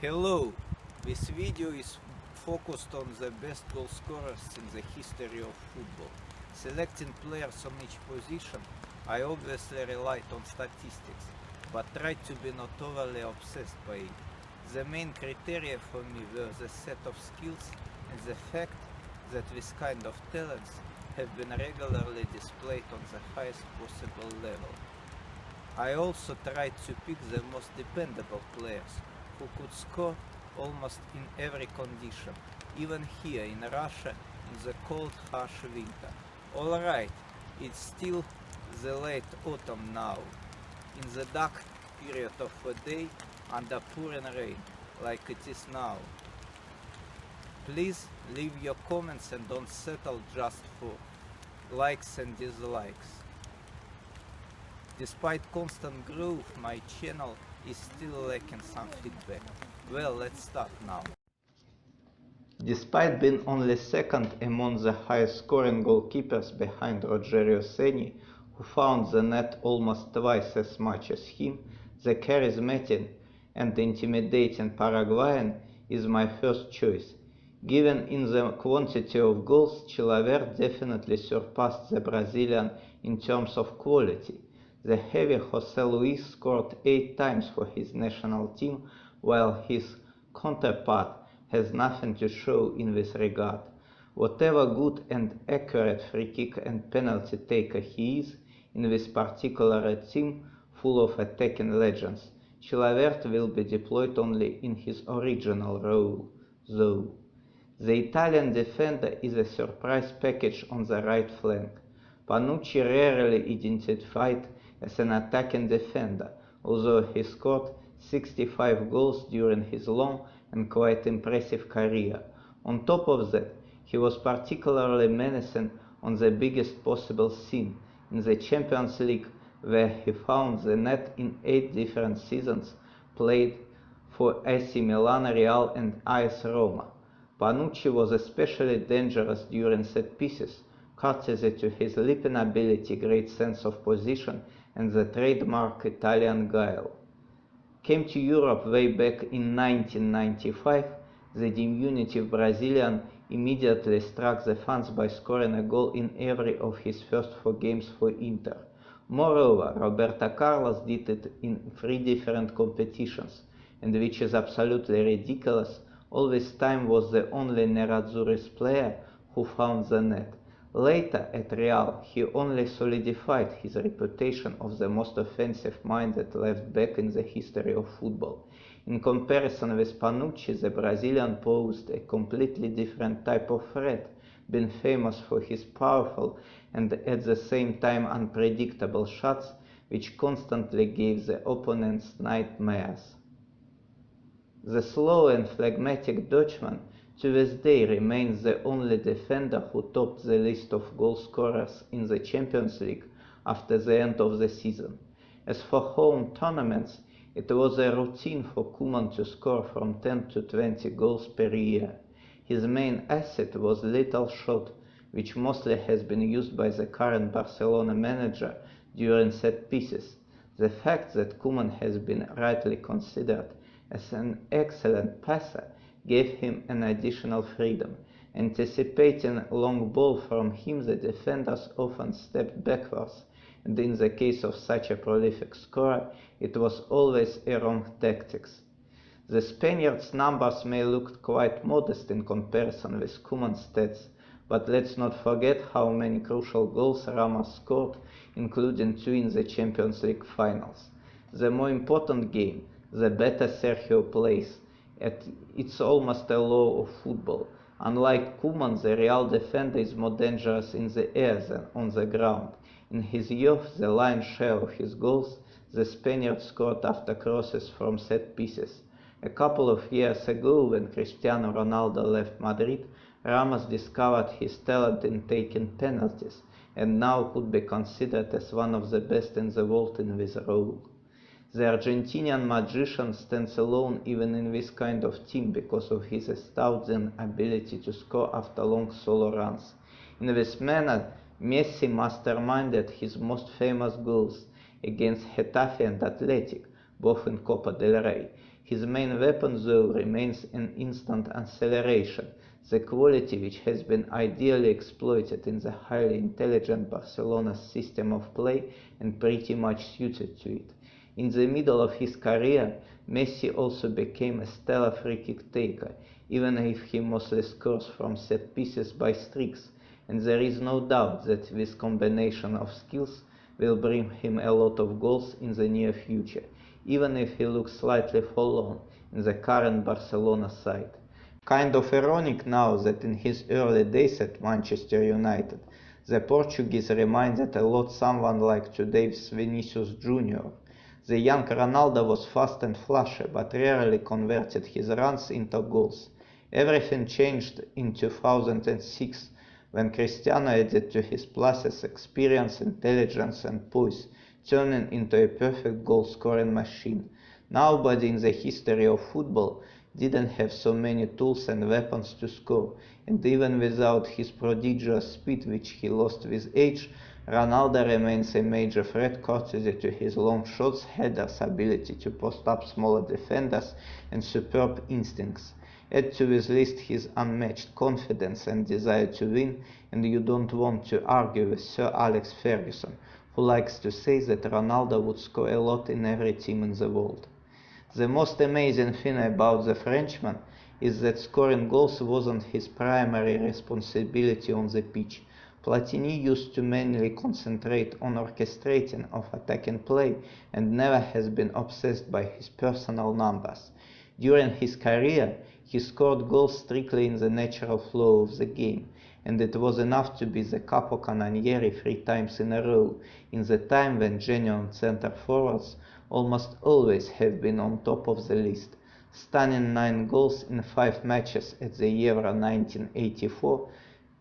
Hello, this video is focused on the best goal scorers in the history of football. Selecting players on each position, I obviously relied on statistics, but tried to be not overly obsessed by it. The main criteria for me were the set of skills and the fact that this kind of talents have been regularly displayed on the highest possible level. I also tried to pick the most dependable players who could score almost in every condition, even here in Russia in the cold, harsh winter. Alright, it's still the late autumn now, in the dark period of the day under pouring rain, like it is now. Please leave your comments and don't settle just for likes and dislikes. Despite constant growth, my channel is still lacking some feedback. Well, let's start now. Despite being only second among the highest scoring goalkeepers behind Rogerio Ceni, who found the net almost twice as much as him, the charismatic and intimidating Paraguayan is my first choice. Given in the quantity of goals, Chilavert definitely surpassed the Brazilian in terms of quality. The heavy José Luis scored 8 times for his national team, while his counterpart has nothing to show in this regard. Whatever good and accurate free kick and penalty taker he is, in this particular team full of attacking legends, Chilavert will be deployed only in his original role, though. The Italian defender is a surprise package on the right flank. Panucci rarely identified as an attacking defender, although he scored 65 goals during his long and quite impressive career. On top of that, he was particularly menacing on the biggest possible scene, in the Champions League, where he found the net in 8 different seasons played for AC Milan, Real and AS Roma. Panucci was especially dangerous during set pieces, courtesy to his leaping ability, great sense of position and the trademark Italian guile. Came to Europe way back in 1995, the diminutive Brazilian immediately struck the fans by scoring a goal in every of his first 4 games for Inter. Moreover, Roberto Carlos did it in 3 different competitions, and which is absolutely ridiculous, all this time was the only Nerazzurri's player who found the net. Later, at Real, he only solidified his reputation of the most offensive-minded left-back in the history of football. In comparison with Panucci, the Brazilian posed a completely different type of threat, being famous for his powerful and at the same time unpredictable shots, which constantly gave the opponents nightmares. The slow and phlegmatic Dutchman to this day remains the only defender who topped the list of goal scorers in the Champions League after the end of the season. As for home tournaments, it was a routine for Koeman to score from 10 to 20 goals per year. His main asset was lethal shot, which mostly has been used by the current Barcelona manager during set pieces. The fact that Koeman has been rightly considered as an excellent passer gave him an additional freedom. Anticipating long ball from him, the defenders often stepped backwards, and in the case of such a prolific scorer, it was always a wrong tactics. The Spaniard's numbers may look quite modest in comparison with Koeman's stats, but let's not forget how many crucial goals Ramos scored, including 2 in the Champions League finals. The more important game, the better Sergio plays. It's almost a law of football. Unlike Koeman, the Real defender is more dangerous in the air than on the ground. In his youth, the lion's share of his goals, the Spaniard scored after crosses from set pieces. A couple of years ago, when Cristiano Ronaldo left Madrid, Ramos discovered his talent in taking penalties, and now could be considered as one of the best in the world in this role. The Argentinian magician stands alone even in this kind of team because of his astounding ability to score after long solo runs. In this manner, Messi masterminded his most famous goals against Getafe and Athletic, both in Copa del Rey. His main weapon though remains an instant acceleration, the quality which has been ideally exploited in the highly intelligent Barcelona's system of play and pretty much suited to it. In the middle of his career, Messi also became a stellar free-kick taker, even if he mostly scores from set pieces by streaks, and there is no doubt that this combination of skills will bring him a lot of goals in the near future, even if he looks slightly forlorn in the current Barcelona side. Kind of ironic now that in his early days at Manchester United, the Portuguese reminded a lot someone like today's Vinicius Junior. The young Ronaldo was fast and flashy, but rarely converted his runs into goals. Everything changed in 2006 when Cristiano added to his pluses experience, intelligence and poise, turning into a perfect goal-scoring machine. Nobody in the history of football didn't have so many tools and weapons to score, and even without his prodigious speed which he lost with age, Ronaldo remains a major threat courtesy to his long shots, headers, ability to post up smaller defenders and superb instincts. Add to this list his unmatched confidence and desire to win, and you don't want to argue with Sir Alex Ferguson, who likes to say that Ronaldo would score a lot in every team in the world. The most amazing thing about the Frenchman is that scoring goals wasn't his primary responsibility on the pitch. Platini used to mainly concentrate on orchestrating of attacking play and never has been obsessed by his personal numbers. During his career, he scored goals strictly in the natural flow of the game, and it was enough to be the capo canoniere 3 times in a row, in the time when genuine center forwards almost always have been on top of the list. Stunning 9 goals in 5 matches at the Euro 1984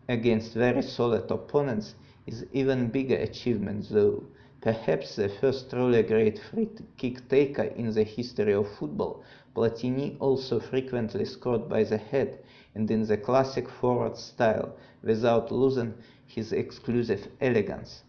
against very solid opponents is even bigger achievement though. Perhaps the first truly great free-kick taker in the history of football, Platini also frequently scored by the head and in the classic forward style, without losing his exclusive elegance.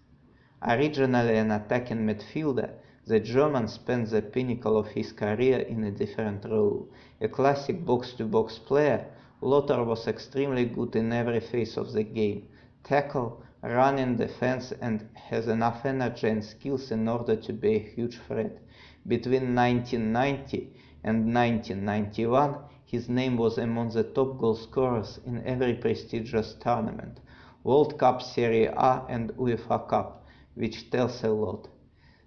Originally an attacking midfielder, the German spent the pinnacle of his career in a different role. A classic box-to-box player, Lothar was extremely good in every phase of the game: tackle, running, defense, and has enough energy and skills in order to be a huge threat. Between 1990 and 1991, his name was among the top goal scorers in every prestigious tournament: World Cup, Serie A and UEFA Cup, which tells a lot.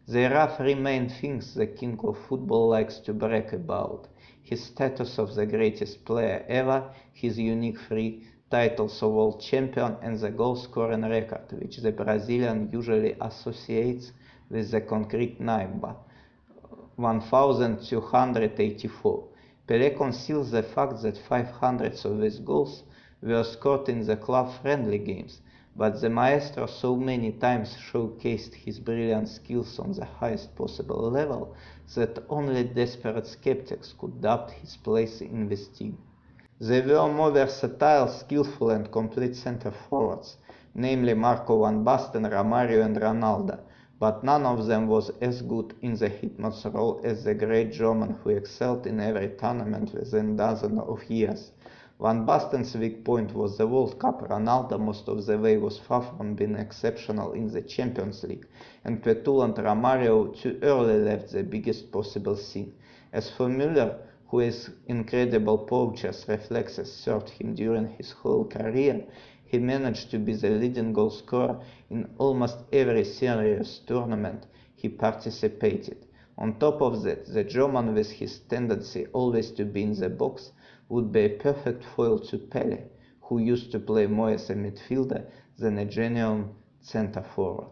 There are 3 main things the king of football likes to brag about: his status of the greatest player ever, his unique 3 titles of world champion, and the goal scoring record, which the Brazilian usually associates with the concrete number 1284. Pelé conceals the fact that 500 of these goals were scored in the club-friendly games, but the maestro so many times showcased his brilliant skills on the highest possible level that only desperate skeptics could doubt his place in this team. There were more versatile, skillful and complete center forwards, namely Marco van Basten, Romario and Ronaldo, but none of them was as good in the hitman's role as the great German who excelled in every tournament within dozens of years. Van Basten's weak point was the World Cup. Ronaldo most of the way was far from being exceptional in the Champions League, and petulant Romario too early left the biggest possible scene. As for Müller, whose incredible poacher's reflexes served him during his whole career, he managed to be the leading goal scorer in almost every serious tournament he participated. On top of that, the German, with his tendency always to be in the box, would be a perfect foil to Pelé, who used to play more as a midfielder than a genuine center forward.